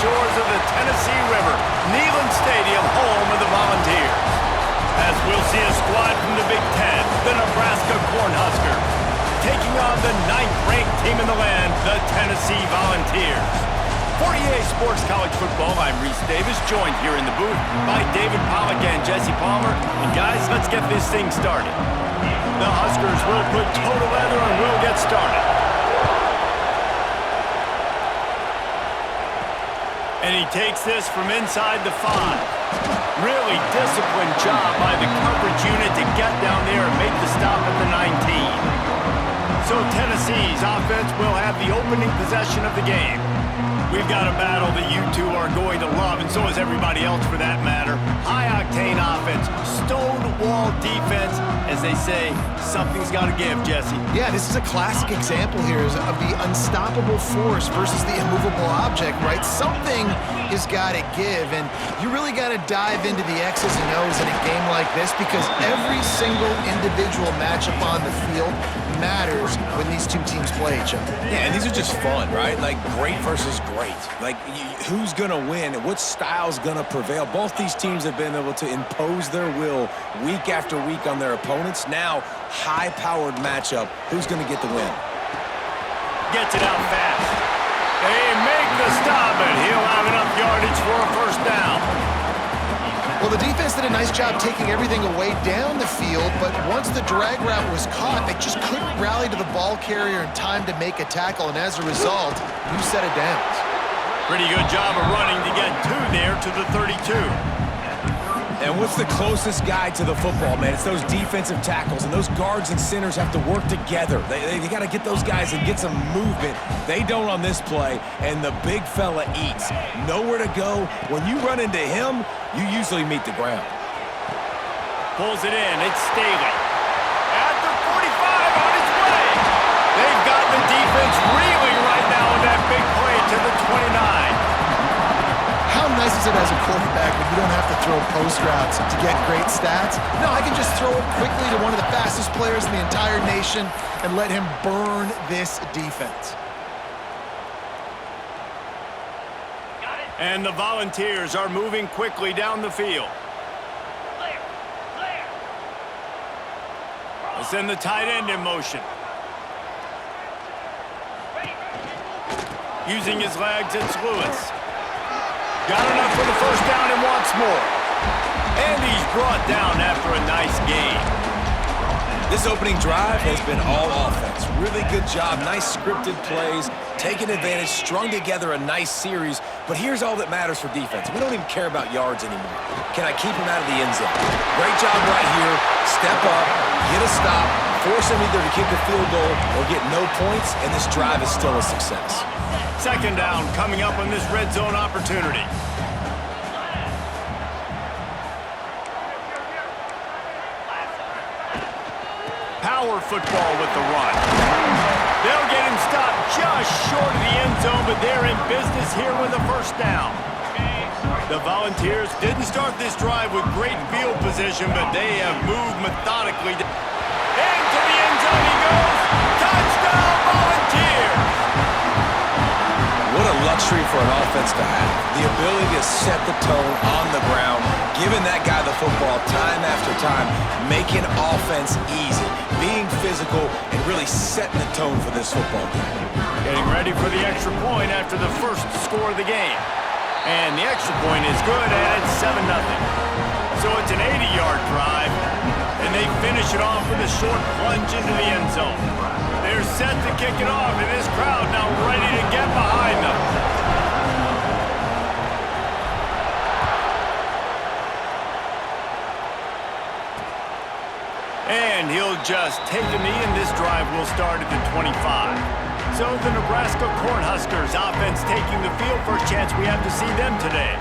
shores of the Tennessee River, Neyland Stadium, home of the Volunteers. As we'll see a squad from the Big Ten, the Nebraska Cornhuskers, taking on the 9th-ranked team in the land, the Tennessee Volunteers. For EA Sports College Football, I'm Reese Davis, joined here in the booth by David Pollack and Jesse Palmer. And guys, let's get this thing started. The Huskers will put toe to leather and we'll get started. And he takes this from inside the 5. Really disciplined job by the coverage unit to get down there and make the stop at the 19. So Tennessee's offense will have the opening possession of the game. We've got a battle that you two are going to love, and so is everybody else for that matter. High-octane offense, stone-wall defense. As they say, something's got to give, Jesse. Yeah, this is a classic example here of the unstoppable force versus the immovable object, right? Something has got to give, and you really got to dive into the X's and O's in a game like this because every single individual matchup on the field matters when these two teams play each other. Yeah, and these are just fun, right? Like great versus great. Like who's going to win and what style's going to prevail. Both these teams have been able to impose their will week after week on their opponents. Now, high-powered matchup. Who's going to get the win? Gets it out fast. They make the stop, and he'll have enough yardage for a first down. Well, the defense did a nice job taking everything away down the field, but once the drag route was caught, they just couldn't rally to the ball carrier in time to make a tackle, and as a result, new set of downs. Pretty good job of running to get 2 there to the 32. And what's the closest guy to the football, man? It's those defensive tackles, and those guards and centers have to work together. They got to get those guys and get some movement. They don't on this play, and the big fella eats. Nowhere to go. When you run into him, you usually meet the ground. Pulls it in. It's Staley. At the 45 on his way. They've got the defense reeling right now with that big play to the 29. How nice is it as a quarterback when you don't have to throw post routes to get great stats? No, I can just throw it quickly to one of the fastest players in the entire nation and let him burn this defense. And the Volunteers are moving quickly down the field. They send the tight end in motion. Using his legs, it's Lewis. Got enough for the first down and wants more. And he's brought down after a nice gain. This opening drive has been all offense. Really good job, nice scripted plays, taking advantage, strung together a nice series. But here's all that matters for defense. We don't even care about yards anymore. Can I keep him out of the end zone? Great job right here. Step up, get a stop, force him either to kick a field goal or get no points, and this drive is still a success. Second down coming up on this red zone opportunity. Power football with the run. They'll get him stopped just short of the end zone, but they're in business here with a first down. The Volunteers didn't start this drive with great field position, but they have moved methodically. Into the end zone he goes. Touchdown, Volunteers! What a luxury for an offense to have. The ability to set the tone on the ground, giving that guy the football time after time, making offense easy, being physical, and really setting the tone for this football game. Getting ready for the extra point after the first score of the game. And the extra point is good, and it's 7-0. So it's an 80-yard drive, and they finish it off with a short plunge into the end zone. They're set to kick it off, and this crowd now ready to get behind them. And he'll just take a knee, and this drive will start at the 25. So the Nebraska Cornhuskers offense taking the field. First chance we have to see them today.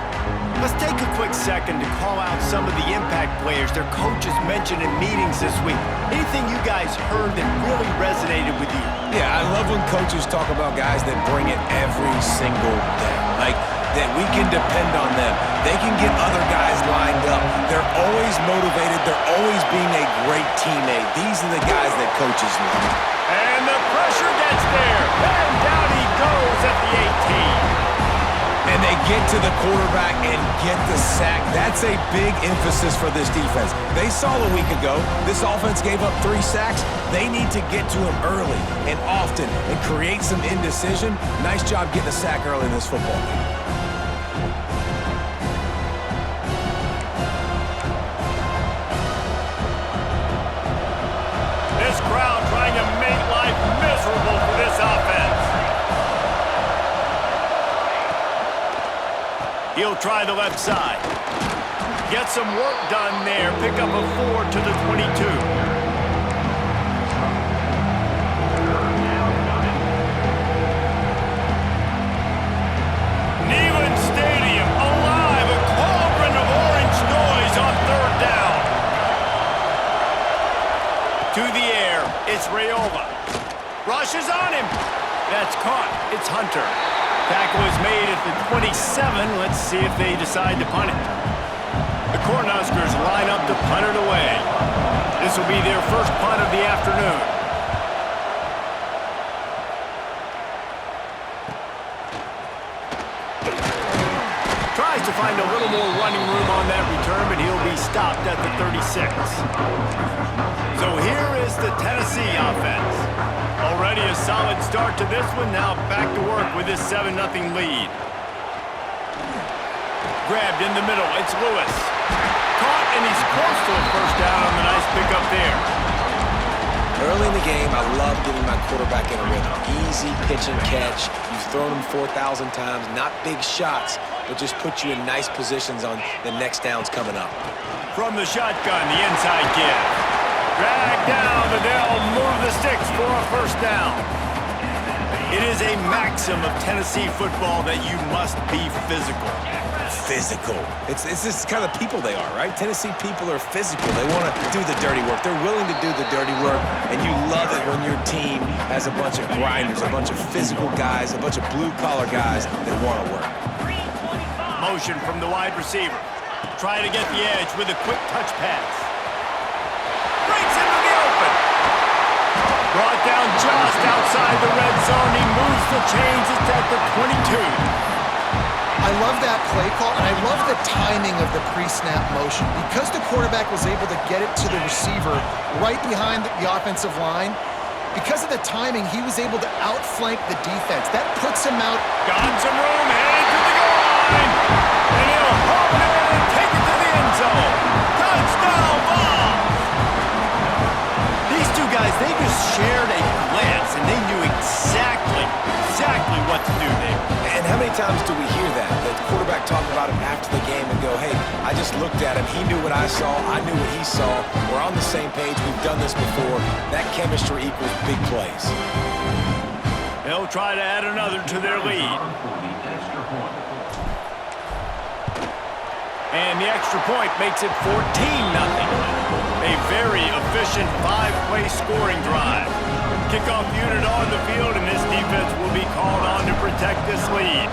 Let's take a quick second to call out some of the impact players their coaches mentioned in meetings this week. Anything you guys heard that really resonated with you? Yeah, I love when coaches talk about guys that bring it every single day. Like, that we can depend on them. They can get other guys lined up. They're always motivated. They're always being a great teammate. These are the guys that coaches love. And the pressure gets there. And down he goes at the 18. And And they get to the quarterback and get the sack. That's a big emphasis for this defense. They saw a week ago this offense gave up 3 sacks. They need to get to him early and often and create some indecision. Nice job getting a sack early in this football game. This crowd trying to make life miserable for this offense. He'll try the left side. Get some work done there. Pick up a 4 to the 22. Neyland Stadium alive. A cauldron of orange noise on 3rd down. To the air. It's Raiola. Rushes on him. That's caught. It's Hunter. Tackle is made at the 27. Let's see if they decide to punt it. The Cornhuskers line up to punt it away. This will be their first punt of the afternoon. Tries to find a little more running room on that return, but he'll be stopped at the 36. So here is the Tennessee offense. Already a solid start to this one. Now back to work with this 7-0 lead. Grabbed in the middle. It's Lewis. Caught, and he's close to a first down on the nice pickup there. Early in the game, I love getting my quarterback in a rhythm. Easy pitch and catch. You've thrown him 4,000 times. Not big shots, but just put you in nice positions on the next downs coming up. From the shotgun, the inside give. Drag down, but they'll move the sticks for a first down. It is a maxim of Tennessee football that you must be physical. Physical. It's this kind of people they are, right? Tennessee people are physical. They want to do the dirty work. They're willing to do the dirty work, and you love it when your team has a bunch of grinders, a bunch of physical guys, a bunch of blue-collar guys that want to work. Motion from the wide receiver. Try to get the edge with a quick touch pass. Breaks into the open. Brought down just outside the red zone. He moves the chains. It's at the 22. I love that play call, and I love the timing of the pre-snap motion. Because the quarterback was able to get it to the receiver right behind the offensive line, because of the timing, he was able to outflank the defense. That puts him out. Got some room, headed to the goal line. And he'll hop it and take it to the end zone. Touchdown ball. These two guys, they just shared a glance, and they knew exactly what to do there. And how many times do we hear that? The quarterback talk about him after the game and go, hey, I just looked at him. He knew what I saw. I knew what he saw. We're on the same page. We've done this before. That chemistry equals big plays. They'll try to add another to their lead. And the extra point makes it 14-0. A very efficient 5-play scoring drive. Kickoff unit on the field, and this defense will be called on to protect this lead.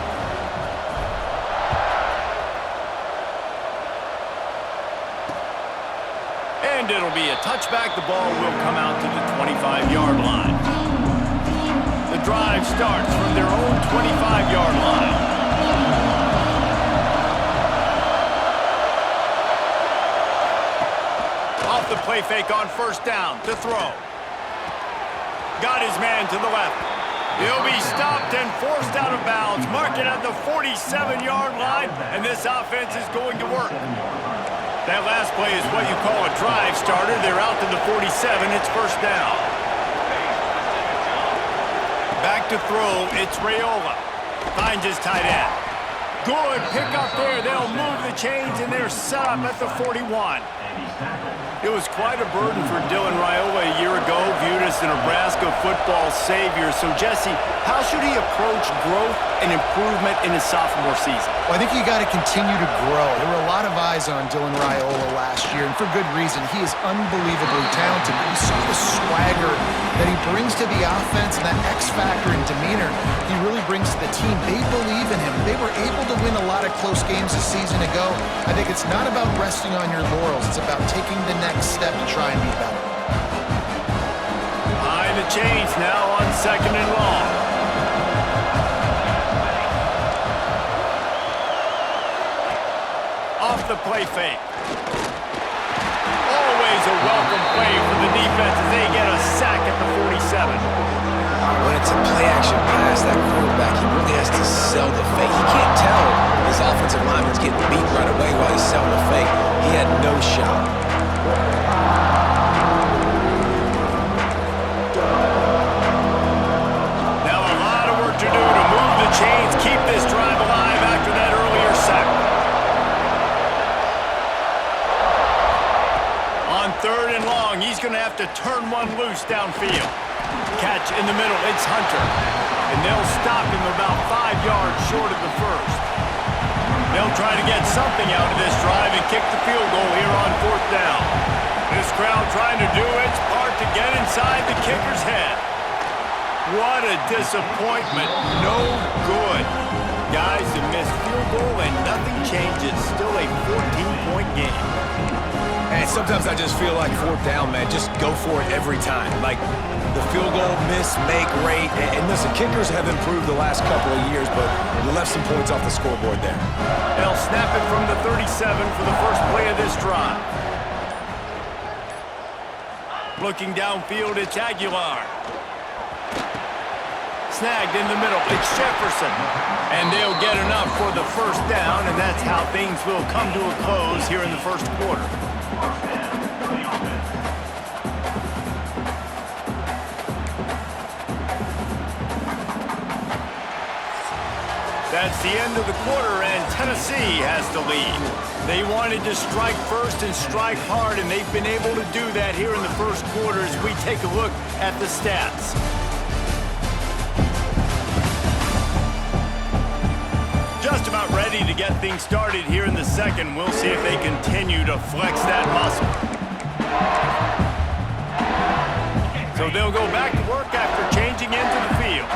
And it'll be a touchback. The ball will come out to the 25-yard line. The drive starts from their own 25-yard line. Off the play fake on first down to throw. Got his man to the left. He'll be stopped and forced out of bounds. Mark it at the 47-yard line, and this offense is going to work. That last play is what you call a drive starter. They're out to the 47. It's first down. Back to throw. It's Raiola. Finds his tight end. Good pickup there. They'll move the chains, and they're set up at the 41. It was quite a burden for Dylan Raiola a year ago, viewed as the Nebraska football savior. So, Jesse, how should he approach growth and improvement in his sophomore season? Well, I think you got to continue to grow. There were a lot of eyes on Dylan Raiola last year, and for good reason. He is unbelievably talented. But you saw the swagger that he brings to the offense and that X factor and demeanor he really brings to the team. They believe in him. They were able to win a lot of close games a season ago. I think it's not about resting on your laurels. It's about taking the next step to try and be better. Behind the chains now on 2nd and long. off the play fake. Always a welcome play for the defense as they get a sack at the 47. When it's a play-action pass, that quarterback, he really has to sell the fake. He can't tell his offensive lineman's getting beat right away while he's selling the fake. He had no shot. Now a lot of work to do to move the chains, keep this drive alive after that earlier sack. On 3rd and long, he's going to have to turn one loose downfield. Catch in the middle, it's Hunter. And they'll stop him about 5 yards short of the first. They'll try to get something out of this drive and kick the field goal here on 4th down. This crowd trying to do its part to get inside the kicker's head. What a disappointment. No good. Guys, a missed field goal and nothing changes. Still a 14-point game. And sometimes I just feel like 4th down, man, just go for it every time. Like the field goal, miss, make, rate. And listen, kickers have improved the last couple of years, but you left some points off the scoreboard there. They'll snap it from the 37 for the first play of this drive. Looking downfield, it's Aguilar. Snagged in the middle, it's Jefferson. And they'll get enough for the first down, and that's how things will come to a close here in the first quarter. That's the end of the quarter, and Tennessee has the lead. They wanted to strike first and strike hard, and they've been able to do that here in the first quarter as we take a look at the stats. Just about ready to get things started here in the second. We'll see if they continue to flex that muscle. So they'll go back to work after changing into the field.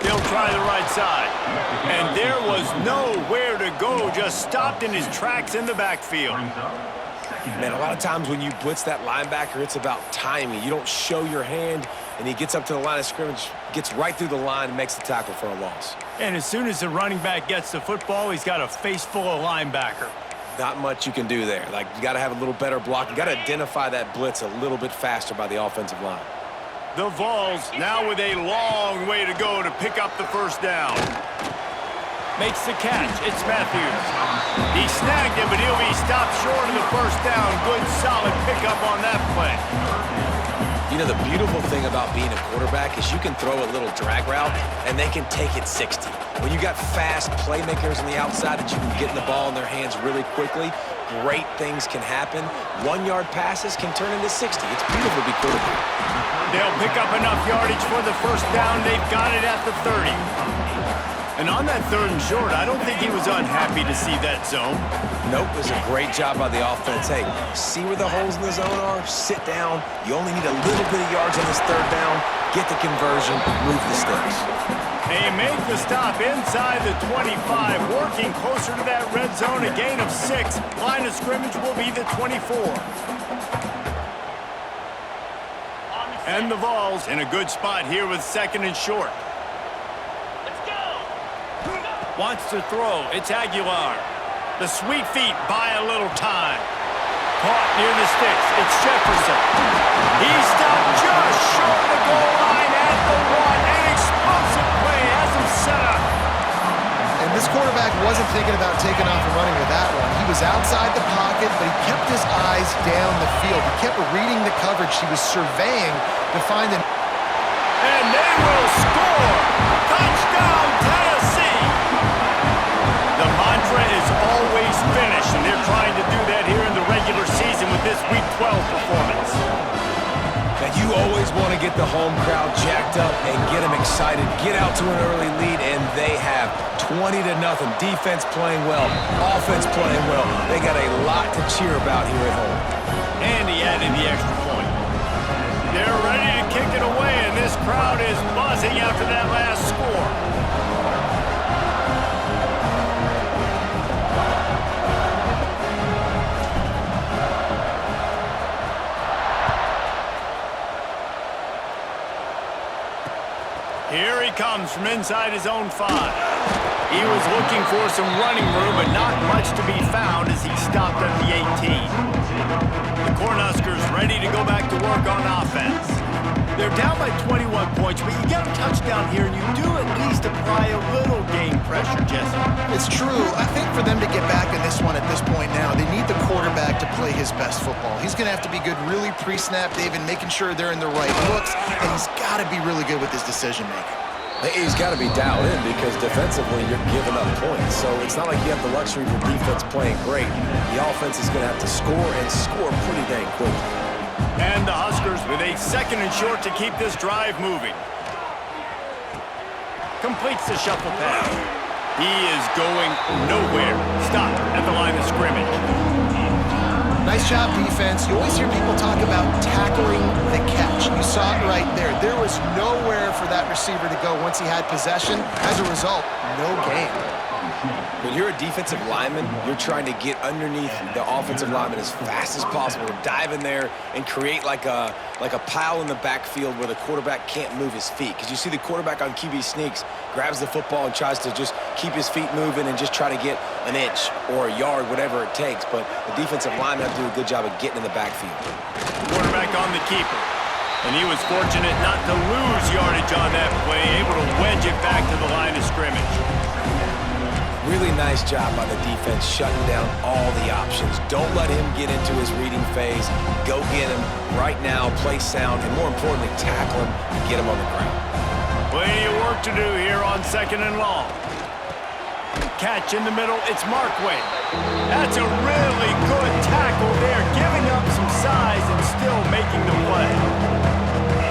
They'll try the right side. And there was nowhere to go, just stopped in his tracks in the backfield. Man, a lot of times when you blitz that linebacker, it's about timing. You don't show your hand, and he gets up to the line of scrimmage, gets right through the line, and makes the tackle for a loss. And as soon as the running back gets the football, he's got a face full of linebacker. Not much you can do there. Like, you got to have a little better block. You got to identify that blitz a little bit faster by the offensive line. The Vols now with a long way to go to pick up the first down. Makes the catch. It's Matthews. He snagged him, but he'll be stopped short of the first down. Good, solid pickup on that play. You know, the beautiful thing about being a quarterback is you can throw a little drag route, and they can take it 60. When you got fast playmakers on the outside that you can get the ball in their hands really quickly, great things can happen. 1-yard passes can turn into 60. It's beautiful to be quarterback. They'll pick up enough yardage for the first down. They've got it at the 30. And on that 3rd and short, I don't think he was unhappy to see that zone. Nope, it was a great job by the offense. Hey, see where the holes in the zone are? Sit down. You only need a little bit of yards on this 3rd down. Get the conversion, move the sticks. They make the stop inside the 25, working closer to that red zone, a gain of 6. Line of scrimmage will be the 24. And the Vols in a good spot here with 2nd and short. Wants to throw. It's Aguilar. The sweet feet buy a little time. Caught near the sticks. It's Jefferson. He's stopped just short of the goal line at the 1. An explosive play has him set up. And this quarterback wasn't thinking about taking off and running with that one. He was outside the pocket, but he kept his eyes down the field. He kept reading the coverage. He was surveying to find an... And they will score. Touchdown, Tennessee. The mantra is always finish, and they're trying to do that here in the regular season with this Week 12 performance. Now, you always want to get the home crowd jacked up and get them excited. Get out to an early lead, and they have 20-0. Defense playing well, offense playing well. They got a lot to cheer about here at home. And he added the extra point. They're ready to kick it away, and this crowd is buzzing after that last score. Here he comes from inside his own 5. He was looking for some running room, but not much to be found as he stopped at the 18. The Cornhuskers ready to go back to work on offense. They're down by 21 points, but you get a touchdown here, and you do at least apply a little game pressure, Jesse. It's true. I think for them to get back in this one at this point now, they need the quarterback to play his best football. He's going to have to be good really pre-snap, David, making sure they're in the right looks, and he's got to be really good with his decision-making. He's got to be dialed in because defensively you're giving up points. So it's not like you have the luxury of your defense playing great. The offense is going to have to score and score pretty dang quickly. And the Huskers with a 2nd and short to keep this drive moving. Completes the shuffle pass. He is going nowhere. Stop at the line of scrimmage. Nice job, defense. You always hear people talk about tackling the catch. You saw it right there. There was nowhere for that receiver to go once he had possession. As a result, no gain. When you're a defensive lineman, you're trying to get underneath the offensive lineman as fast as possible, dive in there and create like a pile in the backfield where the quarterback can't move his feet. Because you see the quarterback on QB sneaks, grabs the football and tries to just keep his feet moving and just try to get an inch or a yard, whatever it takes. But the defensive linemen have to do a good job of getting in the backfield. Quarterback on the keeper. And he was fortunate not to lose yardage on that play, able to wedge it back to the line of scrimmage. Really nice job by the defense shutting down all the options. Don't let him get into his reading phase. Go get him right now, play sound, and more importantly, tackle him and get him on the ground. Plenty of work to do here on 2nd and long. Catch in the middle, it's Markway. That's a really good tackle there, giving up some size and still making the play.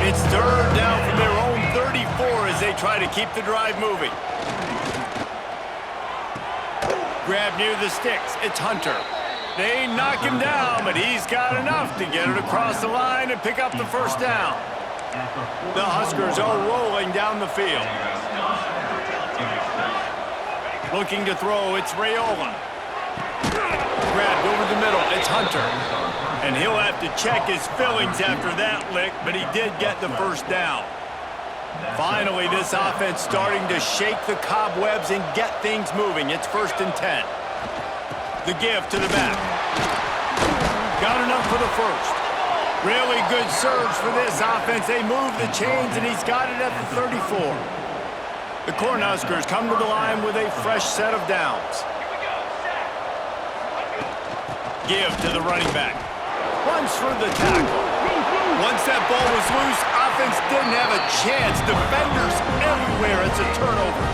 It's 3rd down from their own 34 as they try to keep the drive moving. Grab near the sticks. It's Hunter. They knock him down, but he's got enough to get it across the line and pick up the 1st down. The Huskers are rolling down the field. Looking to throw, it's Raiola. Grabbed over the middle, it's Hunter. And he'll have to check his fillings after that lick, but he did get the 1st down. Finally, this offense starting to shake the cobwebs and get things moving. It's 1st and 10. The give to the back. Got enough for the 1st. Really good surge for this offense. They move the chains, and he's got it at the 34. The Cornhuskers come to the line with a fresh set of downs. Give to the running back. Runs for the tackle. Once that ball was loose, offense didn't have a chance. Defenders everywhere. It's a turnover.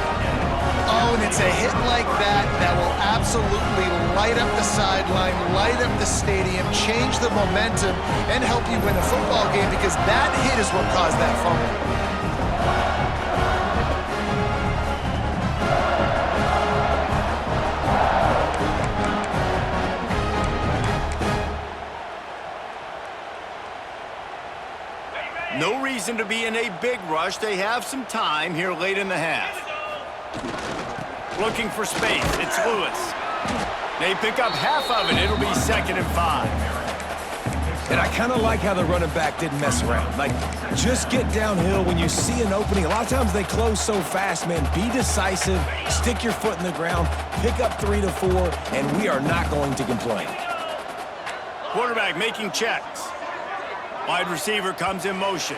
Oh, and it's a hit like that that will absolutely light up the sideline, light up the stadium, change the momentum, and help you win a football game because that hit is what caused that fumble. No reason to be in a big rush. They have some time here late in the half. Looking for space. It's Lewis. They pick up half of it. It'll be 2nd and 5. And I kind of like how the running back didn't mess around. Like, just get downhill when you see an opening. A lot of times they close so fast, man. Be decisive. Stick your foot in the ground. Pick up 3 to 4, and we are not going to complain. Quarterback making checks. Wide receiver comes in motion.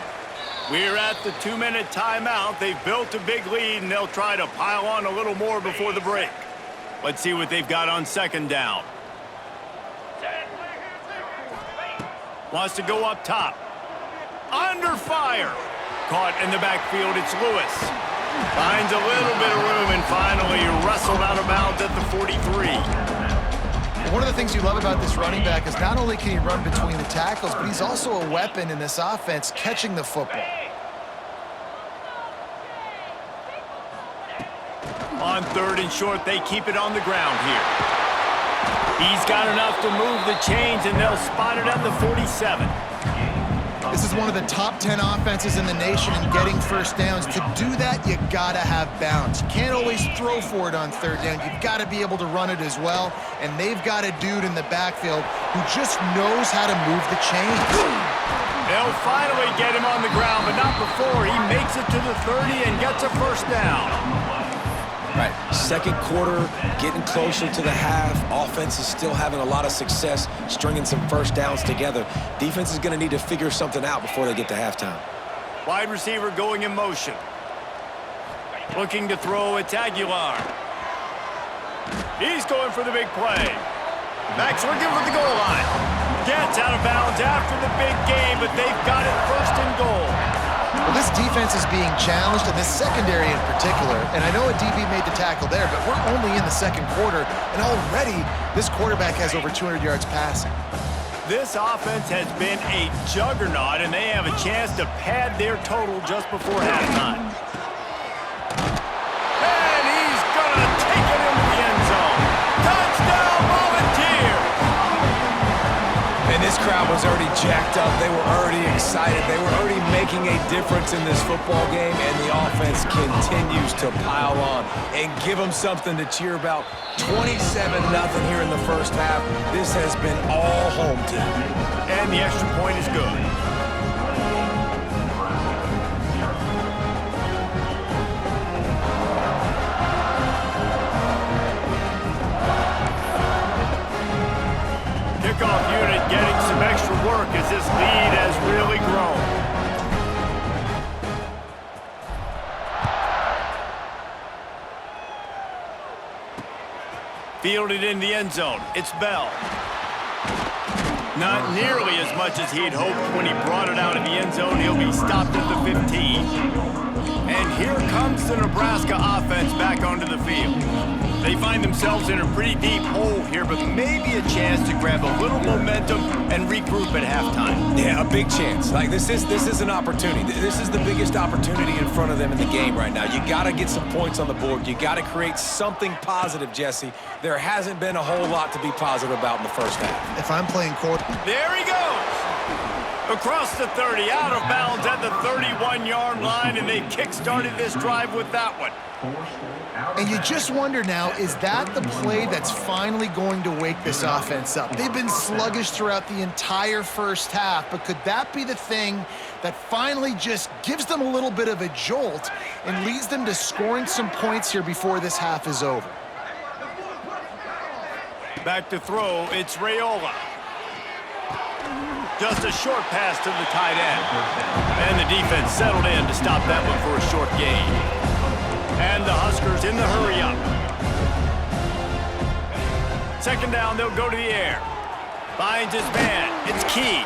We're at the 2-minute timeout. They've built a big lead, and they'll try to pile on a little more before the break. Let's see what they've got on 2nd down. Wants to go up top. Under fire. Caught in the backfield, it's Lewis. Finds a little bit of room and finally wrestled out of bounds at the 43. One of the things you love about this running back is not only can he run between the tackles, but he's also a weapon in this offense catching the football. On 3rd and short, they keep it on the ground here. He's got enough to move the chains, and they'll spot it at the 47. This is one of the top 10 offenses in the nation in getting 1st downs. To do that, you gotta have balance. You can't always throw for it on 3rd down. You've got to be able to run it as well. And they've got a dude in the backfield who just knows how to move the chains. They'll finally get him on the ground, but not before he makes it to the 30 and gets a first down. Right, second quarter, getting closer to the half. Offense is still having a lot of success stringing some first downs together. Defense is going to need to figure something out before they get to halftime. Wide receiver going in motion. Looking to throw, it's Aguilar. He's going for the big play. Max looking for the goal line. Gets out of bounds after the big game, but they've got it first and goal. Well, this defense is being challenged, and this secondary in particular. And I know a DB made the tackle there, but we're only in the second quarter, and already this quarterback has over 200 yards passing. This offense has been a juggernaut, and they have a chance to pad their total just before halftime. And he's going to take it into the end zone. Touchdown, Volunteers! And this crowd was already jacked up. They were already excited. They were already making a difference in this football game, and the offense continues to pile on and give them something to cheer about. 27-0 here in the first half. This has been all home team. And the extra point is good. Kickoff unit getting some extra work as this lead has really grown. Fielded in the end zone. It's Bell. Not nearly as much as he'd hoped when he brought it out of the end zone. He'll be stopped at the 15. And here comes the Nebraska offense back onto the field. They find themselves in a pretty deep hole here, but maybe a chance to grab a little momentum and regroup at halftime. Yeah, a big chance. Like, this is an opportunity. This is the biggest opportunity in front of them in the game right now. You got to get some points on the board. You got to create something positive, Jesse. There hasn't been a whole lot to be positive about in the first half. If I'm playing quarter... There he goes! Across the 30, out of bounds at the 31-yard line, and they kick-started this drive with that one. And you just wonder now, is that the play that's finally going to wake this offense up? They've been sluggish throughout the entire first half, but could that be the thing that finally just gives them a little bit of a jolt and leads them to scoring some points here before this half is over? Back to throw, it's Raiola. Just a short pass to the tight end. And the defense settled in to stop that one for a short gain. And the Huskers in the hurry-up. Second down, they'll go to the air. Finds his man. It's Key.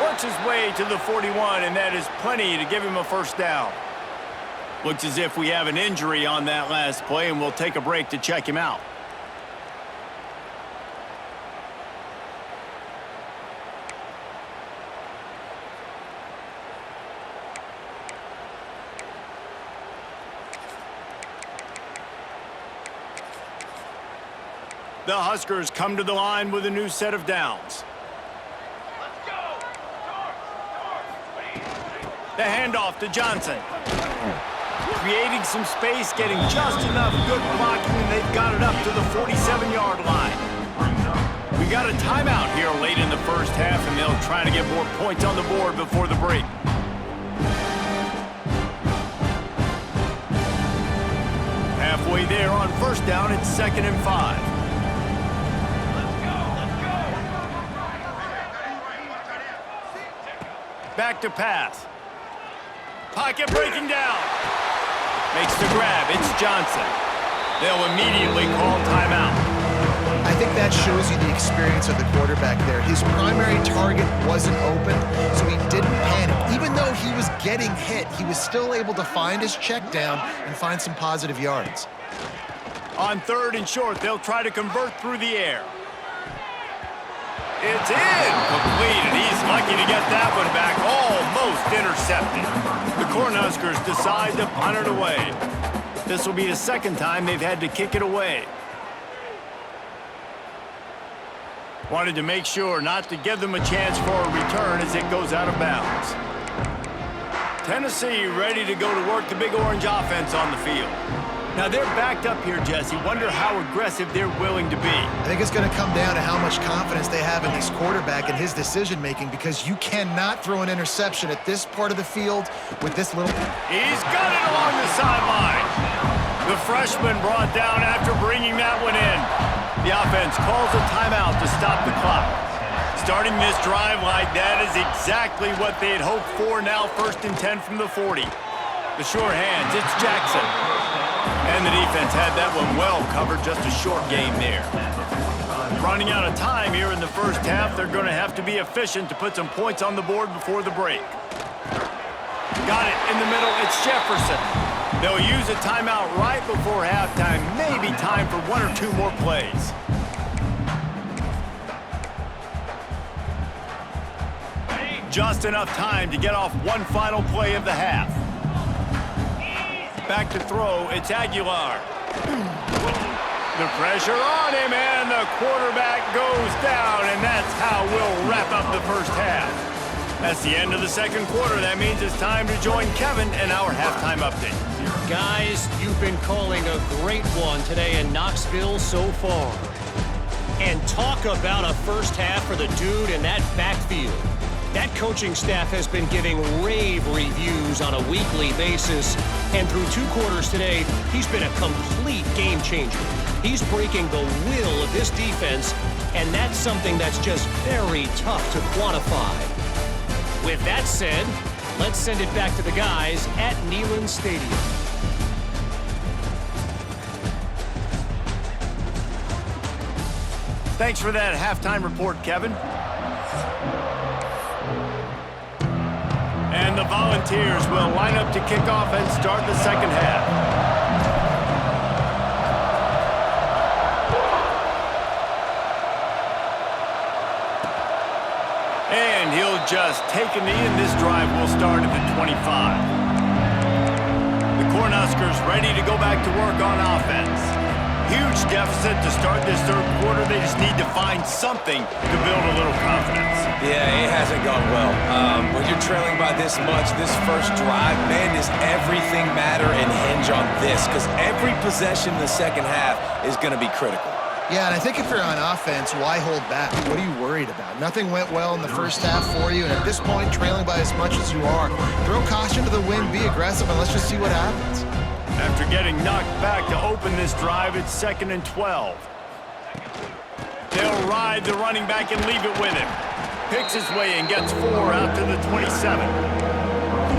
Works his way to the 41, and that is plenty to give him a first down. Looks as if we have an injury on that last play, and we'll take a break to check him out. The Huskers come to the line with a new set of downs. The handoff to Johnson. Creating some space, getting just enough good blocking, and they've got it up to the 47-yard line. We got a timeout here late in the first half, and they'll try to get more points on the board before the break. Halfway there on first down, it's 2nd and 5. Back to pass. Pocket breaking down. Makes the grab. It's Johnson. They'll immediately call timeout. I think that shows you the experience of the quarterback there. His primary target wasn't open, so he didn't panic. Even though he was getting hit, he was still able to find his check down and find some positive yards. On 3rd and short, they'll try to convert through the air. It's incomplete, and he's lucky to get that one back, almost intercepted. The Cornhuskers decide to punt it away. This will be the second time they've had to kick it away. Wanted to make sure not to give them a chance for a return as it goes out of bounds. Tennessee ready to go to work the Big Orange offense on the field. Now they're backed up here, Jesse. Wonder how aggressive they're willing to be. I think it's going to come down to how much confidence they have in this quarterback and his decision-making, because you cannot throw an interception at this part of the field with this little... He's got it along the sideline. The freshman brought down after bringing that one in. The offense calls a timeout to stop the clock. Starting this drive like that is exactly what they had hoped for. Now 1st and 10 from the 40. The sure hands, it's Jackson. And the defense had that one well covered, just a short game there. Running out of time here in the first half, they're going to have to be efficient to put some points on the board before the break. Got it in the middle, it's Jefferson. They'll use a timeout right before halftime, maybe time for 1 or 2 more plays. Just enough time to get off one final play of the half. Back to throw, it's Aguilar. The pressure on him, and the quarterback goes down, and that's how we'll wrap up the first half. That's the end of the second quarter. That means it's time to join Kevin in our halftime update. Guys, you've been calling a great one today in Knoxville so far. And talk about a first half for the dude in that backfield. That coaching staff has been giving rave reviews on a weekly basis, and through 2 quarters today, he's been a complete game changer. He's breaking the will of this defense, and that's something that's just very tough to quantify. With that said, let's send it back to the guys at Neyland Stadium. Thanks for that halftime report, Kevin. And the Volunteers will line up to kick off and start the second half. And he'll just take a knee, and this drive will start at the 25. The Cornhuskers ready to go back to work on offense. Huge deficit to start this third quarter. They just need to find something to build a little confidence. Yeah, it hasn't gone well. When you're trailing by this much, this first drive, man, does everything matter and hinge on this? Because every possession in the second half is going to be critical. Yeah, and I think if you're on offense, why hold back? What are you worried about? Nothing went well in the first half for you, and at this point, trailing by as much as you are, throw caution to the wind, be aggressive, and let's just see what happens. After getting knocked back to open this drive, it's 2nd and 12. They'll ride the running back and leave it with him. Picks his way and gets 4 out to the 27.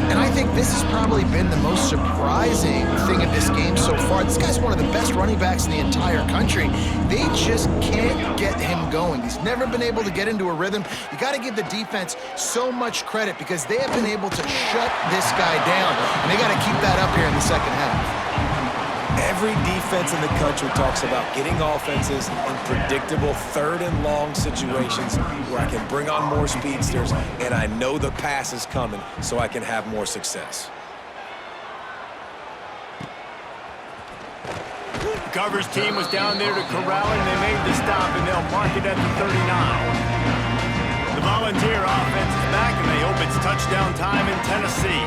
And I think this has probably been the most surprising thing of this game so far. This guy's one of the best running backs in the entire country. They just can't get him going. He's never been able to get into a rhythm. You got to give the defense so much credit because they have been able to shut this guy down. And they got to keep that up here in the second half. Every defense in the country talks about getting offenses in predictable 3rd and long situations where I can bring on more speedsters and I know the pass is coming so I can have more success. The Covers team was down there to corral him. They made the stop, and they'll mark it at the 39. The Volunteer offense is back, and they hope it's touchdown time in Tennessee.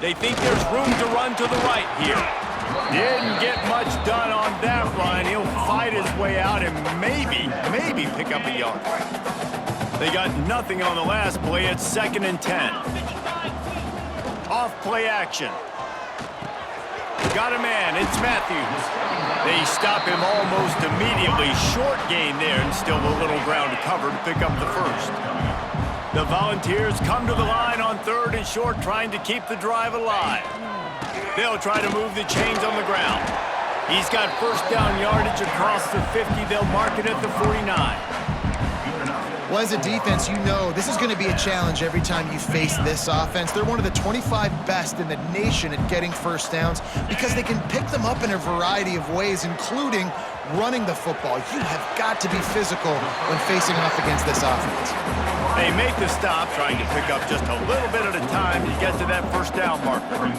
They think there's room to run to the right here. Didn't get much done on that run. He'll fight his way out and maybe pick up a yard. They got nothing on the last play. It's 2nd and 10. Off play action. Got a man. It's Matthews. They stop him almost immediately. Short gain there, and still a little ground to cover to pick up the first. The Volunteers come to the line on 3rd and short, trying to keep the drive alive. They'll try to move the chains on the ground. He's got first down yardage across the 50. They'll mark it at the 49. Well, as a defense, you know this is going to be a challenge every time you face this offense. They're one of the 25 best in the nation at getting first downs because they can pick them up in a variety of ways, including running the football. You have got to be physical when facing off against this offense. They make the stop, trying to pick up just a little bit at a time to get to that first down marker.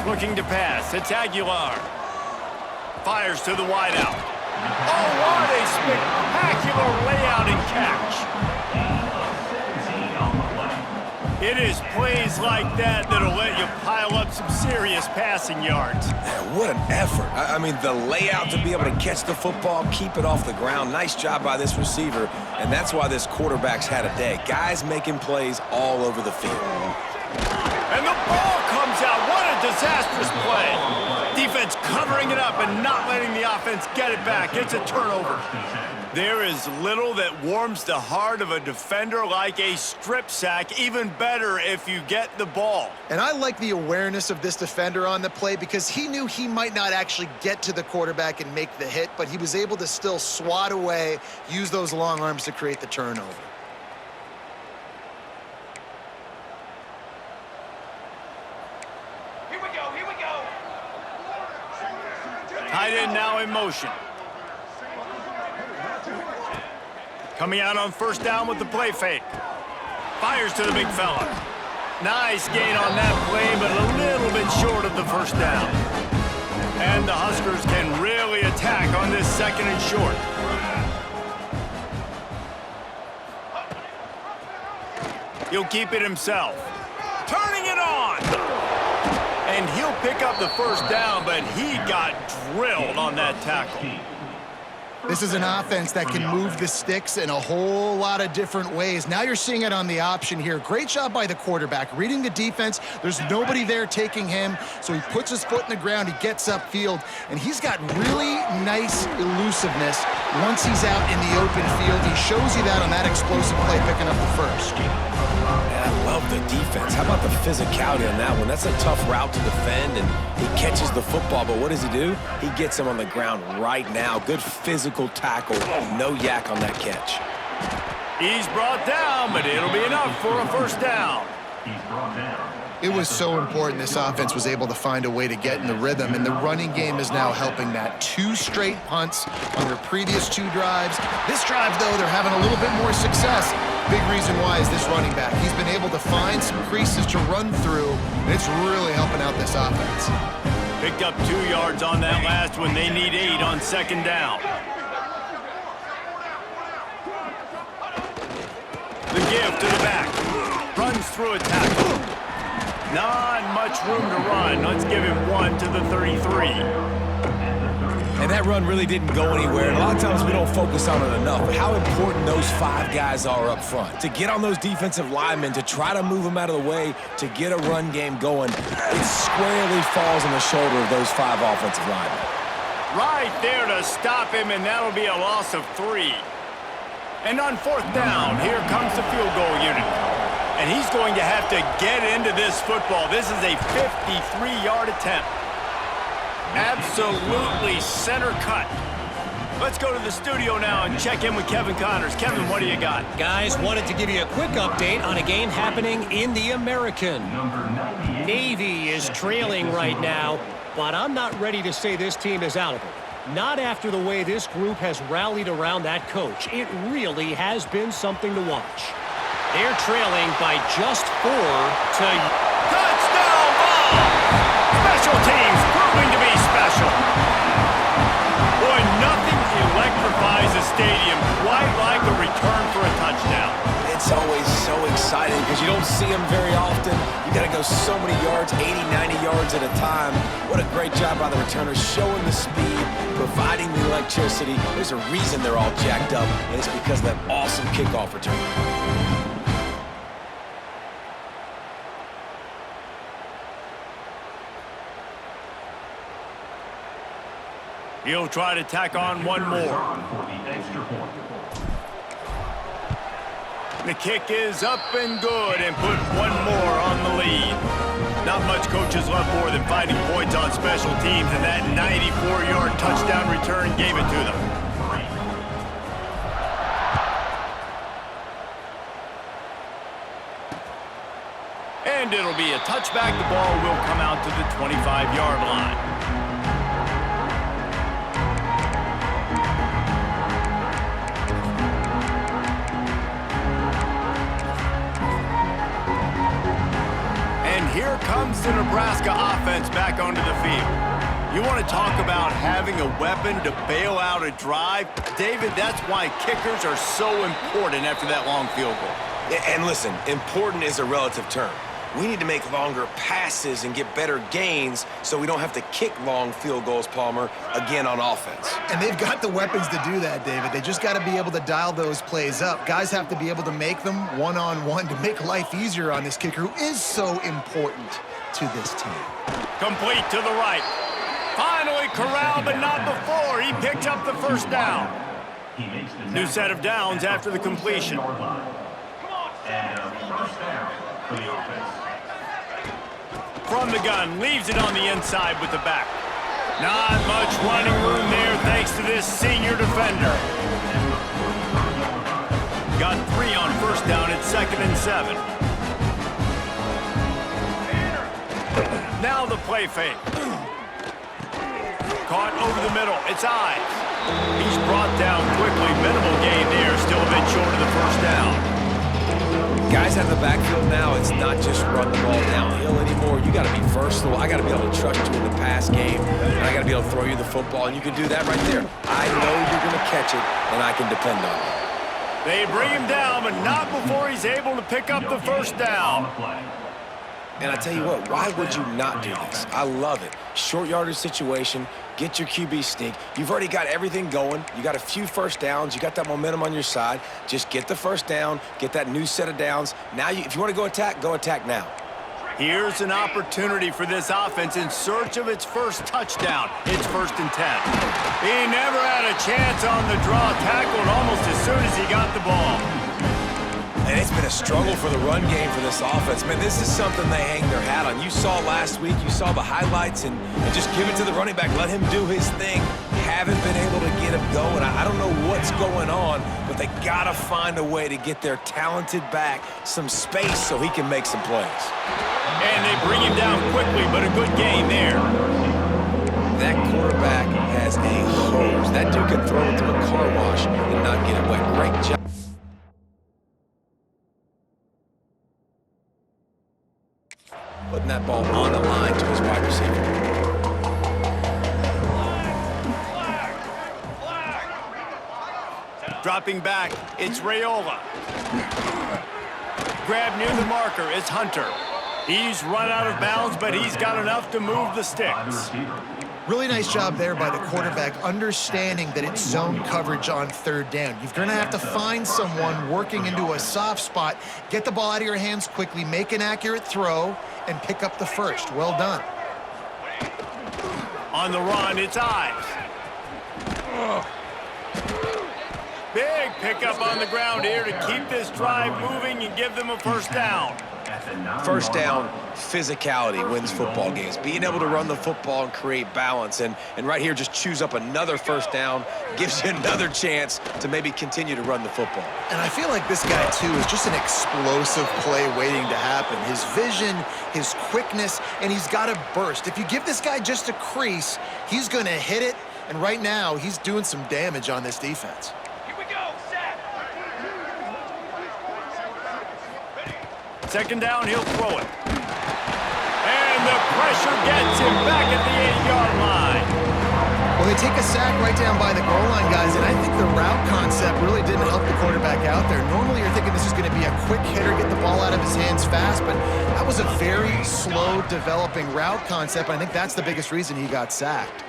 Looking to pass, it's Aguilar. Fires to the wideout. Oh, what spectacular layout and catch. It is plays like that that'll let you pile up some serious passing yards. Man, what an effort. I mean, the layout to be able to catch the football, keep it off the ground. Nice job by this receiver, and that's why this quarterback's had a day. Guys making plays all over the field. And the ball comes out. What a disastrous play. Defense covering it up and not letting the offense get it back. It's a turnover. There is little that warms the heart of a defender like a strip sack. Even better if you get the ball. And I like the awareness of this defender on the play because he knew he might not actually get to the quarterback and make the hit, but he was able to still swat away, use those long arms to create the turnover. Here we go. Tight end now in motion. Coming out on first down with the play fake. Fires to the big fella. Nice gain on that play, but a little bit short of the first down. And the Huskers can really attack on this second and short. He'll keep it himself. Turning it on! And he'll pick up the first down, but he got drilled on that tackle. This is an offense that can move the sticks in a whole lot of different ways. Now you're seeing it on the option here. Great job by the quarterback. Reading the defense, there's nobody there taking him, so he puts his foot in the ground, he gets upfield, and he's got really nice elusiveness once he's out in the open field. He shows you that on that explosive play picking up the first. Man, I love the defense. How about the physicality on that one? That's a tough route to defend, and he catches the football, but what does he do? He gets him on the ground right now. Good physical tackle. No yak on that catch. He's brought down, but it'll be enough for a first down. It was so important this offense was able to find a way to get in the rhythm, and the running game is now helping that. 2 straight punts on their previous 2 drives. This drive, though, they're having a little bit more success. Big reason why is this running back. He's been able to find some creases to run through, and it's really helping out this offense. Picked up 2 yards on that last one. They need 8 on second down. The give to the back. Runs through a tackle. Not much room to run. Let's give him 1 to the 33. And that run really didn't go anywhere. And a lot of times we don't focus on it enough, but how important those 5 guys are up front. To get on those defensive linemen, to try to move them out of the way, to get a run game going, it squarely falls on the shoulder of those 5 offensive linemen. Right there to stop him, and that'll be a loss of 3. And on fourth down, here comes the field goal unit. And he's going to have to get into this football. This is a 53-yard attempt. Absolutely center cut. Let's go to the studio now and check in with Kevin Connors. Kevin, what do you got? Guys, wanted to give you a quick update on a game happening in the American. Navy is trailing right now, but I'm not ready to say this team is out of it. Not after the way this group has rallied around that coach. It really has been something to watch. They're trailing by just 4 to... Touchdown ball! Special teams proving to be special. Boy, nothing electrifies a stadium quite like a return for a touchdown. It's always so exciting because you don't see them very often. You got to go so many yards, 80, 90 yards at a time. What a great job by the returners, showing the speed, providing the electricity. There's a reason they're all jacked up, and it's because of that awesome kickoff return. He'll try to tack on one more. The kick is up and good and put one more on the lead. Not much coaches love more than finding points on special teams, and that 94-yard touchdown return gave it to them. And it'll be a touchback. The ball will come out to the 25-yard line. Here comes the Nebraska offense back onto the field. You want to talk about having a weapon to bail out a drive? David, that's why kickers are so important after that long field goal. And listen, important is a relative term. We need to make longer passes and get better gains so we don't have to kick long field goals, Palmer, again on offense. And they've got the weapons to do that, David. They just got to be able to dial those plays up. Guys have to be able to make them one-on-one to make life easier on this kicker who is so important to this team. Complete to the right. Finally corralled, but not before. He picked up the first down. New set of downs after the completion. From the gun, leaves it on the inside with the back. Not much running room there thanks to this senior defender. Got 3 on first down at 2nd and 7. Now the play fake. Caught over the middle. It's Ives. He's brought down quickly. Minimal gain there. Still a bit short of the first down. Guys out of the backfield now, it's not just run the ball downhill anymore. You got to be versatile. I got to be able to trust you in the pass game, and I got to be able to throw you the football, and you can do that right there. I know you're going to catch it, and I can depend on it. They bring him down, but not before he's able to pick up the first down. And I tell you what, why would you not do this? I love it. Short yardage situation, get your QB sneak. You've already got everything going. You got a few first downs. You got that momentum on your side. Just get the first down, get that new set of downs. Now, if you want to go attack now. Here's an opportunity for this offense in search of its first touchdown. It's 1st and 10. He never had a chance on the draw, tackled almost as soon as he got the ball. And it's been a struggle for the run game for this offense. Man, this is something they hang their hat on. You saw last week, you saw the highlights, and just give it to the running back. Let him do his thing. Haven't been able to get him going. I don't know what's going on, but they got to find a way to get their talented back some space so he can make some plays. And they bring him down quickly, but a good gain there. That quarterback has a hose. That dude can throw it to a car wash and not get it wet. Great job. Putting that ball on the line to his wide receiver. Dropping back, it's Raiola. Grab near the marker, it's Hunter. He's run out of bounds, but he's got enough to move the sticks. Really nice job there by the quarterback, understanding that it's zone coverage on 3rd down. You're going to have to find someone working into a soft spot, get the ball out of your hands quickly, make an accurate throw, and pick up the first. Well done. On the run, it's Ives. Big pickup on the ground here to keep this drive moving and give them a first down. First down, physicality wins football games. Being able to run the football and create balance. And right here, just choose up another first down, gives you another chance to maybe continue to run the football. And I feel like this guy, too, is just an explosive play waiting to happen. His vision, his quickness, and he's got a burst. If you give this guy just a crease, he's going to hit it. And right now, he's doing some damage on this defense. 2nd down, he'll throw it. And the pressure gets him back at the 8-yard line. Well, they take a sack right down by the goal line, guys, and I think the route concept really didn't help the quarterback out there. Normally, you're thinking this is going to be a quick hitter, get the ball out of his hands fast, but that was a very slow developing route concept. I think that's the biggest reason he got sacked.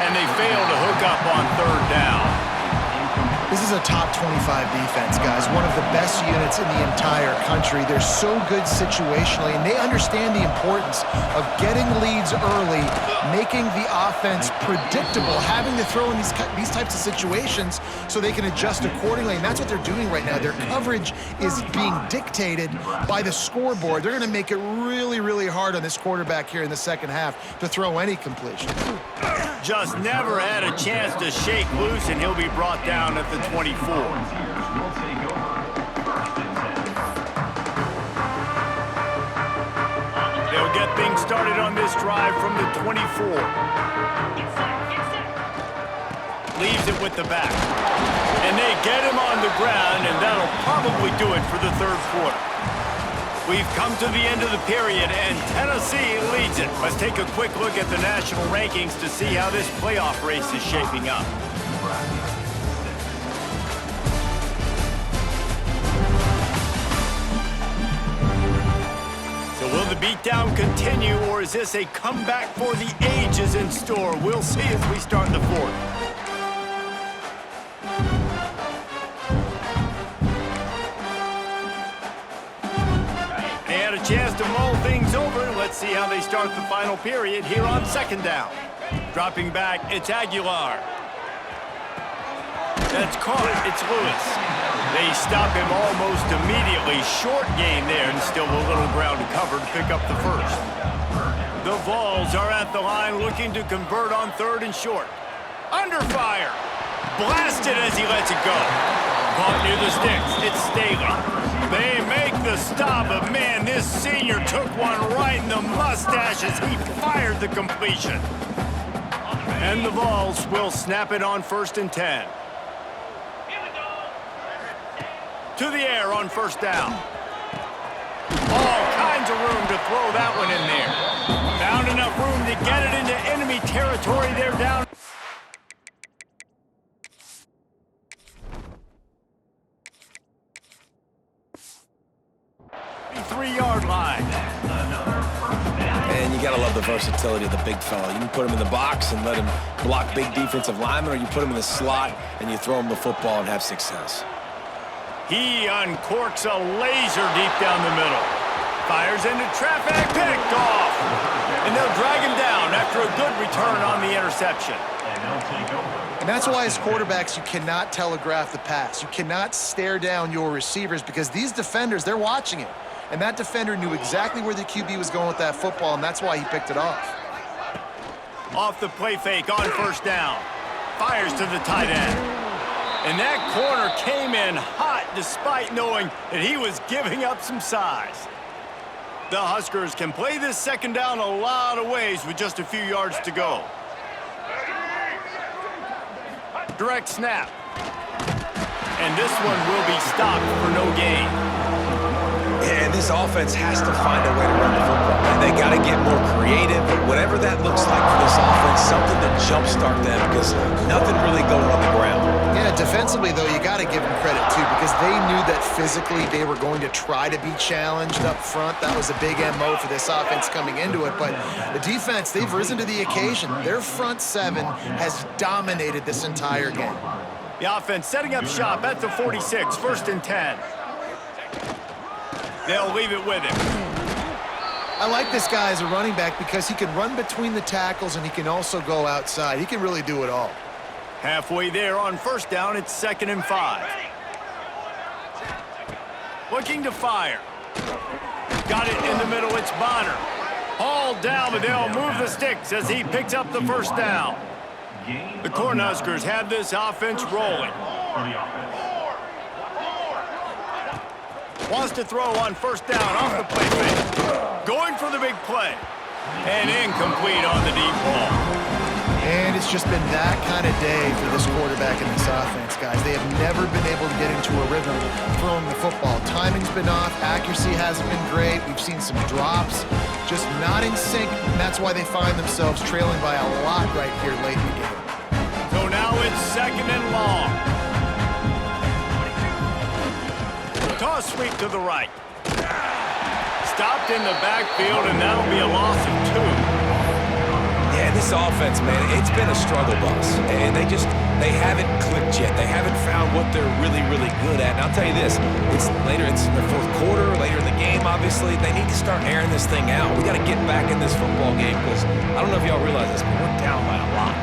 And they fail to hook up on 3rd down. This is a top 25 defense, guys. One of the best units in the entire country. They're so good situationally, and they understand the importance of getting leads early, making the offense predictable, having to throw in these types of situations so they can adjust accordingly, and that's what they're doing right now. Their coverage is being dictated by the scoreboard. They're going to make it really, really hard on this quarterback here in the second half to throw any completion. Just never had a chance to shake loose, and he'll be brought down at the 24. They'll get things started on this drive from the 24. Leaves it with the back. And they get him on the ground, and that'll probably do it for the 3rd quarter. We've come to the end of the period, and Tennessee leads it. Let's take a quick look at the national rankings to see how this playoff race is shaping up. So will the beatdown continue, or is this a comeback for the ages in store? We'll see as we start the fourth. Chance to mull things over. Let's see how they start the final period here on second down. Dropping back, it's Aguilar. That's caught, it's Lewis. They stop him almost immediately. Short gain there, and still a little ground to cover to pick up the first. The Vols are at the line looking to convert on third and short. Under fire. Blasted as he lets it go. Caught near the sticks, it's Staley. They make the stop, but man, this senior took one right in the mustache as he fired the completion. And the Vols will snap it on 1st and 10. To the air on first down. All kinds of room to throw that one in there. Found enough room to get it into enemy territory. They're down. 3-yard line. And you gotta love the versatility of the big fella. You can put him in the box and let him block big defensive linemen, or you put him in the slot and you throw him the football and have success. He uncorks a laser deep down the middle. Fires into traffic, picked off. And they'll drag him down after a good return on the interception. And that's why as quarterbacks, you cannot telegraph the pass. You cannot stare down your receivers because these defenders, they're watching it. And that defender knew exactly where the QB was going with that football, and that's why he picked it off. Off the play fake on first down. Fires to the tight end. And that corner came in hot despite knowing that he was giving up some size. The Huskers can play this second down a lot of ways with just a few yards to go. Direct snap. And this one will be stopped for no gain. And this offense has to find a way to run the football. And they got to get more creative. Whatever that looks like for this offense, something to jumpstart them because nothing really going on the ground. Yeah, defensively, though, you got to give them credit, too, because they knew that physically they were going to try to be challenged up front. That was a big MO for this offense coming into it. But the defense, they've risen to the occasion. Their front seven has dominated this entire game. The offense setting up shop at the 46, 1st and 10. They'll leave it with him. I like this guy as a running back because he can run between the tackles and he can also go outside. He can really do it all. Halfway there on first down, it's 2nd and 5. Looking to fire. Got it in the middle, it's Bonner. All down, but they'll move the sticks as he picks up the first down. The Cornhuskers have this offense rolling. Wants to throw on first down off the play fake. Going for the big play. And incomplete on the deep ball. And it's just been that kind of day for this quarterback in this offense, guys. They have never been able to get into a rhythm throwing the football. Timing's been off. Accuracy hasn't been great. We've seen some drops. Just not in sync, and that's why they find themselves trailing by a lot right here late in the game. So now it's 2nd and long. Toss sweep to the right. Stopped in the backfield, and that'll be a loss of 2. Yeah, this offense, man, it's been a struggle bus. And they haven't clicked yet. They haven't found what they're really, really good at. And I'll tell you this, it's in the 4th quarter, later in the game, obviously. They need to start airing this thing out. We got to get back in this football game because I don't know if y'all realize this, but we're down by a lot.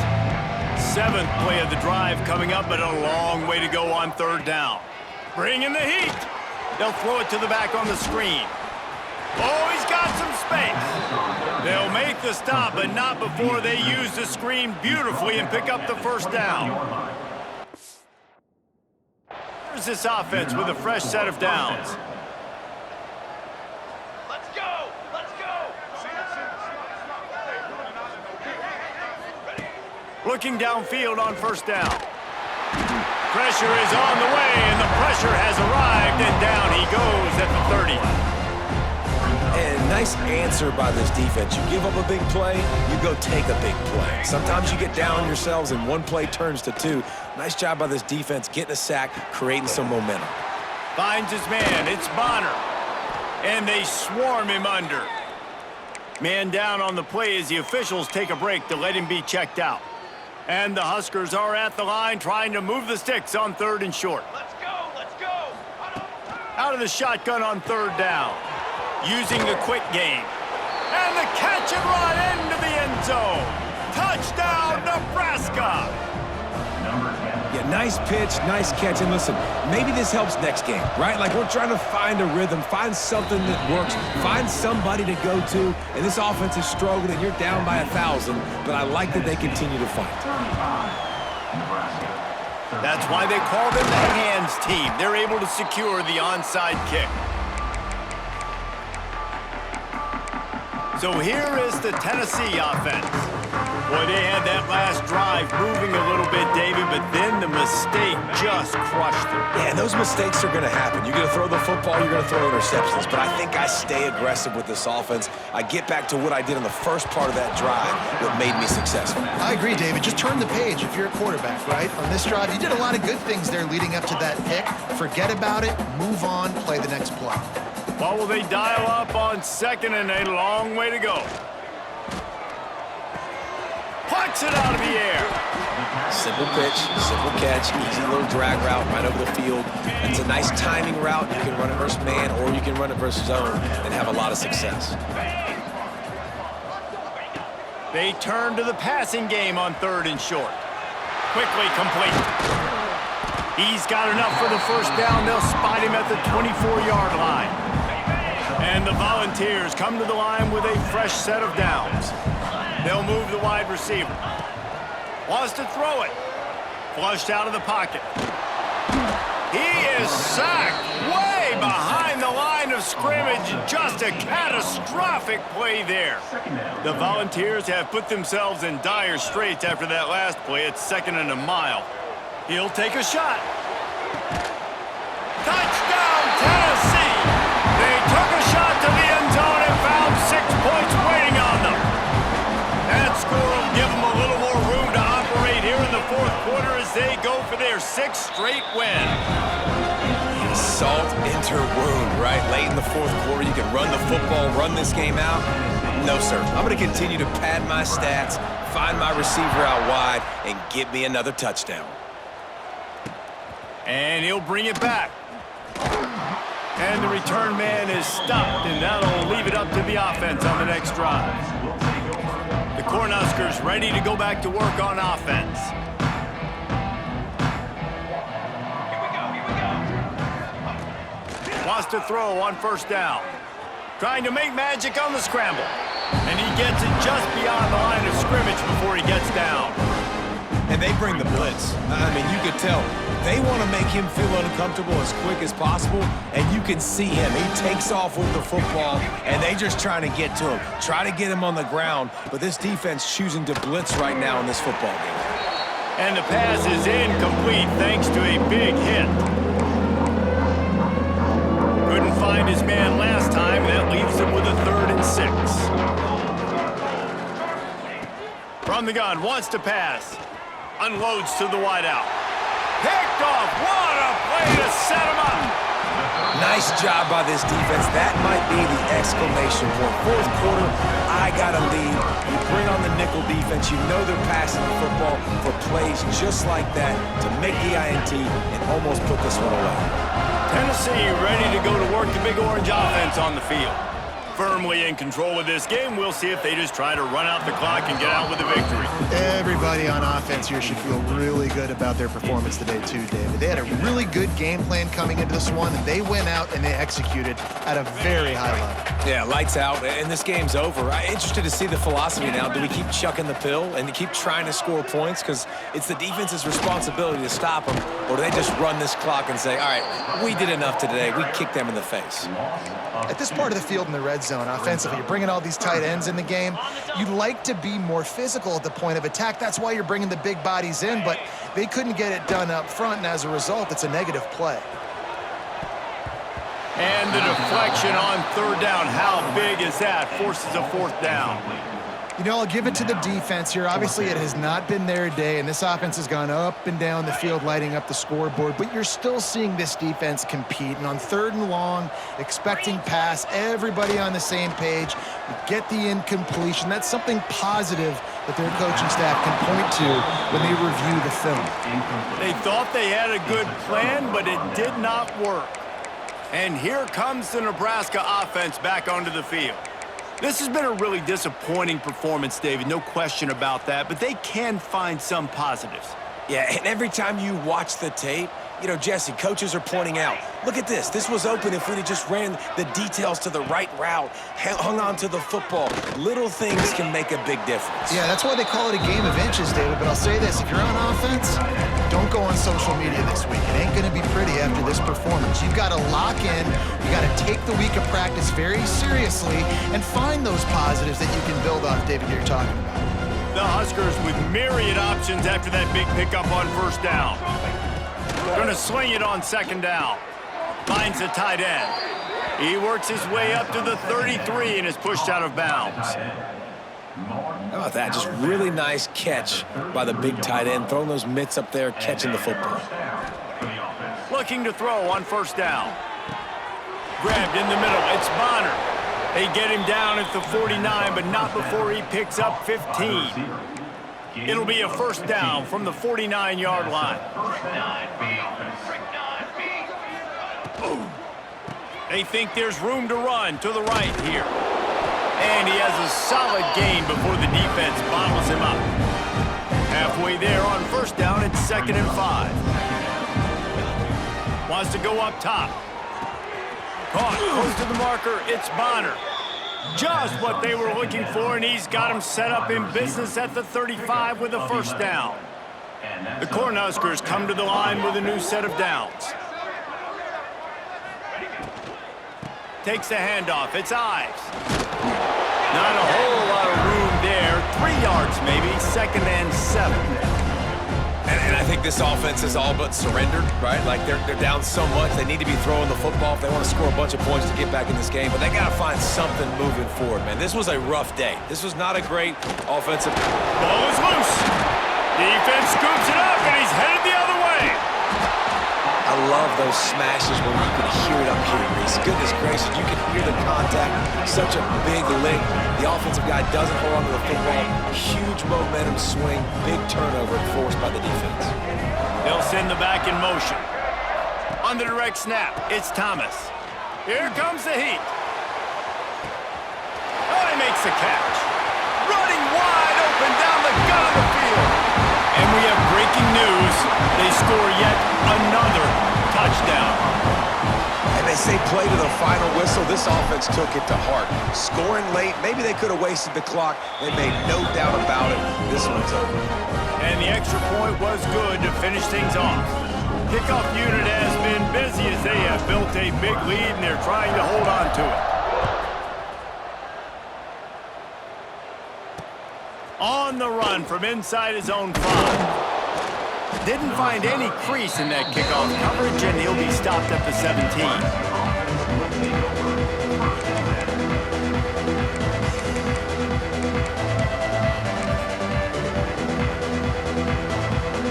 7th play of the drive coming up, but a long way to go on 3rd down. Bring in the heat. They'll throw it to the back on the screen. Oh, he's got some space. They'll make the stop, but not before they use the screen beautifully and pick up the first down. Here's this offense with a fresh set of downs. Let's go! Let's go! Looking downfield on first down. Pressure is on the way, and the pressure has arrived, and down he goes at the 30. Nice answer by this defense. You give up a big play, you go take a big play. Sometimes you get down on yourselves and one play turns to two. Nice job by this defense getting a sack, creating some momentum. Finds his man. It's Bonner. And they swarm him under. Man down on the play as the officials take a break to let him be checked out. And the Huskers are at the line trying to move the sticks on 3rd and short. Let's go, let's go. Out of the shotgun on 3rd down. Using the quick game. And the catch and run into the end zone. Touchdown, Nebraska. Yeah, nice pitch, nice catch. And listen, maybe this helps next game, right? Like we're trying to find a rhythm, find something that works, find somebody to go to. And this offense is struggling, and you're down by 1,000. But I like that they continue to fight. That's why they call them the hands team. They're able to secure the onside kick. So here is the Tennessee offense. Boy, they had that last drive moving a little bit, David, but then the mistake just crushed them. Yeah, and those mistakes are going to happen. You're going to throw the football, you're going to throw interceptions. But I think I stay aggressive with this offense. I get back to what I did in the first part of that drive that made me successful. I agree, David. Just turn the page if you're a quarterback, right? On this drive, you did a lot of good things there leading up to that pick. Forget about it, move on, play the next play. Well, will they dial up on 2nd and a long way to go? Pucks it out of the air. Simple pitch, simple catch, easy little drag route right over the field. It's a nice timing route. You can run it versus man or you can run it versus zone and have a lot of success. They turn to the passing game on 3rd and short. Quickly complete. He's got enough for the first down. They'll spot him at the 24-yard line. And the Volunteers come to the line with a fresh set of downs. They'll move the wide receiver. Wants to throw it. Flushed out of the pocket. He is sacked way behind the line of scrimmage. Just a catastrophic play there. The Volunteers have put themselves in dire straits after that last play. It's 2nd and a mile. He'll take a shot. Touchdown, Tennessee! They took a shot to the end zone and found 6 points waiting on them. That score will give them a little more room to operate here in the 4th quarter as they go for their 6th straight win. Salt into wound, right? Late in the 4th quarter, you can run the football, run this game out. No, sir. I'm going to continue to pad my stats, find my receiver out wide, and get me another touchdown. And he'll bring it back. And the return man is stopped, and that'll leave it up to the offense on the next drive. The Cornhuskers ready to go back to work on offense. Wants to throw on 1st down. Trying to make magic on the scramble. And he gets it just beyond the line of scrimmage before he gets down. And they bring the blitz. I mean, you could tell. They want to make him feel uncomfortable as quick as possible, and you can see him. He takes off with the football, and they just trying to get to him, try to get him on the ground, but this defense choosing to blitz right now in this football game. And the pass is incomplete thanks to a big hit. Couldn't find his man last time. That leaves him with a 3rd and 6. From the gun, wants to pass. Unloads to the wideout. Picked off. What a play to set him up. Nice job by this defense. That might be the exclamation point. 4th quarter, I got a lead. You bring on the nickel defense. You know they're passing the football for plays just like that to make the INT and almost put this one away. Tennessee ready to go to work the Big Orange offense on the field. Firmly in control of this game. We'll see if they just try to run out the clock and get out with the victory. Everybody on offense here should feel really good about their performance today too, David. They had a really good game plan coming into this one, and they went out and they executed at a very high level. Yeah, lights out, and this game's over. I'm interested to see the philosophy now. Do we keep chucking the pill and to keep trying to score points? Because it's the defense's responsibility to stop them, or do they just run this clock and say, all right, we did enough today. We kicked them in the face. At this part of the field in the red zone, offensively, you're bringing all these tight ends in the game. You'd like to be more physical at the point of attack. That's why you're bringing the big bodies in, but they couldn't get it done up front, and as a result, it's a negative play. And the deflection on third down. How big is that? Forces a fourth down. You know, I'll give it to the defense here. Obviously, it has not been their day, and this offense has gone up and down the field, lighting up the scoreboard, but you're still seeing this defense compete. And on third and long, expecting pass, everybody on the same page, you get the incompletion. That's something positive that their coaching staff can point to when they review the film. They thought they had a good plan, but it did not work. And here comes the Nebraska offense back onto the field. This has been a really disappointing performance, David, no question about that, but they can find some positives. Yeah, and every time you watch the tape, you know, Jesse, coaches are pointing out, look at this. This was open if we'd have just ran the details to the right route, hung on to the football. Little things can make a big difference. Yeah, that's why they call it a game of inches, David, but I'll say this. If you're on offense, don't go on social media this week. It ain't going to be pretty after this performance. You've got to lock in. You got to take the week of practice very seriously and find those positives that you can build off, David, that you're talking about. The Huskers with myriad options after that big pickup on first down. Going to swing it on second down. Finds the tight end. He works his way up to the 33 and is pushed out of bounds. How about that? Just really nice catch by the big tight end, throwing those mitts up there, catching the football. Looking to throw on first down. Grabbed in the middle. It's Bonner. They get him down at the 49, but not before he picks up 15. It'll be a first down from the 49-yard line. They think there's room to run to the right here. And he has a solid gain before the defense bottles him up. Halfway there on first down, it's 2nd and 5. Wants to go up top. Caught close to the marker, it's Bonner. Just what they were looking for, and he's got him set up in business at the 35 with a first down. The Cornhuskers come to the line with a new set of downs. Takes the handoff. It's Ives. Not a whole lot of room there. 3 yards maybe. 2nd and 7. And I think this offense is all but surrendered, right? Like they're down so much, they need to be throwing the football if they want to score a bunch of points to get back in this game. But they got to find something moving forward, man. This was a rough day. This was not a great offensive. Ball is loose. Defense scoops it up, and he's headed the other way. I love those smashes where you can hear it up here, Reese. Goodness gracious, you can hear the contact. Such a big lick. The offensive guy doesn't hold on to the football. Huge momentum swing, big turnover forced by the defense. They'll send the back in motion. On the direct snap, it's Thomas. Here comes the heat. Oh, he makes the catch. Running wide open down the gut of the field. And we have breaking news. They score yet another touchdown. And they say play to the final whistle. This offense took it to heart. Scoring late, maybe they could have wasted the clock. They made no doubt about it. This one's over. And the extra point was good to finish things off. Kickoff unit has been busy as they have built a big lead and they're trying to hold on to it. On the run from inside his own 5. Didn't find any crease in that kickoff coverage, and he'll be stopped at the 17.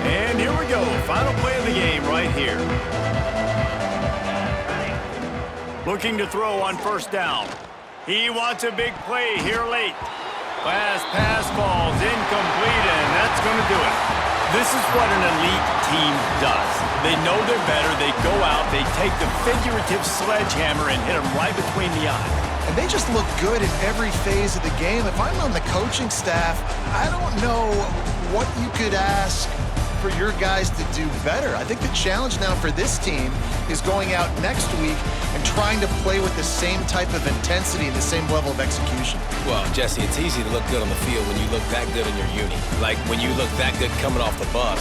And here we go, final play of the game right here. Looking to throw on first down. He wants a big play here late. Last pass falls incomplete, and that's going to do it. This is what an elite team does. They know they're better. They go out, they take the figurative sledgehammer and hit them right between the eyes. And they just look good in every phase of the game. If I'm on the coaching staff, I don't know what you could ask for your guys to do better. I think the challenge now for this team is going out next week and trying to play with the same type of intensity and the same level of execution. Well, Jesse, it's easy to look good on the field when you look that good in your uni. Like when you look that good coming off the bus.